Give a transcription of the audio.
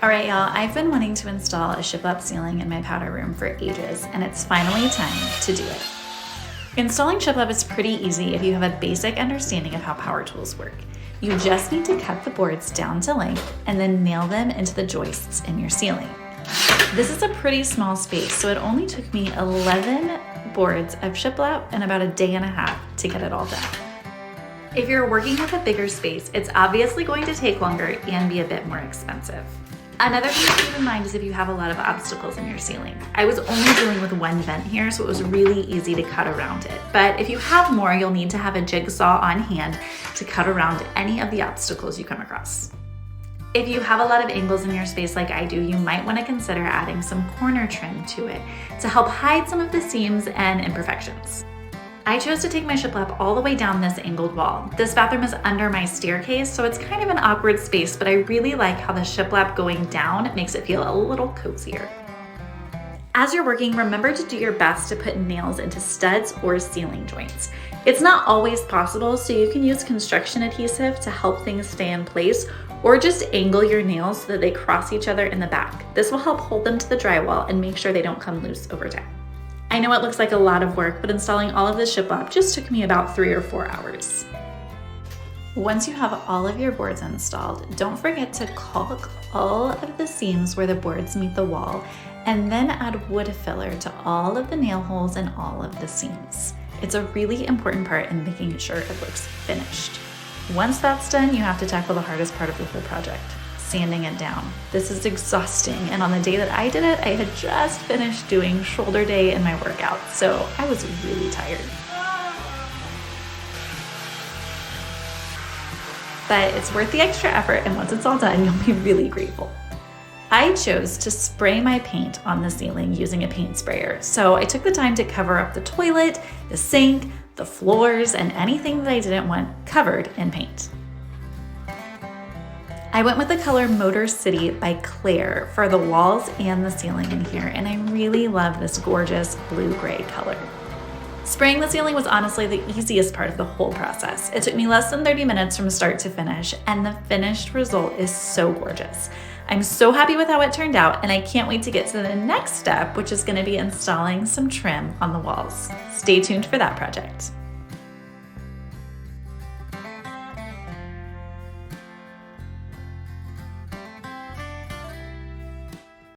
All right, y'all, I've been wanting to install a shiplap ceiling in my powder room for ages, and it's finally time to do it. Installing shiplap is pretty easy if you have a basic understanding of how power tools work. You just need to cut the boards down to length and then nail them into the joists in your ceiling. This is a pretty small space, so it only took me 11 boards of shiplap and about a day and a half to get it all done. If you're working with a bigger space, it's obviously going to take longer and be a bit more expensive. Another thing to keep in mind is if you have a lot of obstacles in your ceiling. I was only dealing with one vent here, so it was really easy to cut around it. But if you have more, you'll need to have a jigsaw on hand to cut around any of the obstacles you come across. If you have a lot of angles in your space like I do, you might want to consider adding some corner trim to it to help hide some of the seams and imperfections. I chose to take my shiplap all the way down this angled wall. This bathroom is under my staircase, so it's kind of an awkward space, but I really like how the shiplap going down makes it feel a little cozier. As you're working, remember to do your best to put nails into studs or ceiling joints. It's not always possible, so you can use construction adhesive to help things stay in place, or just angle your nails so that they cross each other in the back. This will help hold them to the drywall and make sure they don't come loose over time. I know it looks like a lot of work, but installing all of this shiplap just took me about 3 or 4 hours. Once you have all of your boards installed, don't forget to caulk all of the seams where the boards meet the wall, and then add wood filler to all of the nail holes and all of the seams. It's a really important part in making sure it looks finished. Once that's done, you have to tackle the hardest part of the whole project, sanding it down. This is exhausting, and on the day that I did it, I had just finished doing shoulder day in my workout, so I was really tired. But it's worth the extra effort, and once it's all done, you'll be really grateful. I chose to spray my paint on the ceiling using a paint sprayer, so I took the time to cover up the toilet, the sink, the floors, and anything that I didn't want covered in paint. I went with the color Motor City by Claire for the walls and the ceiling in here, and I really love this gorgeous blue-gray color. Spraying the ceiling was honestly the easiest part of the whole process. It took me less than 30 minutes from start to finish, and the finished result is so gorgeous. I'm so happy with how it turned out, and I can't wait to get to the next step, which is going to be installing some trim on the walls. Stay tuned for that project.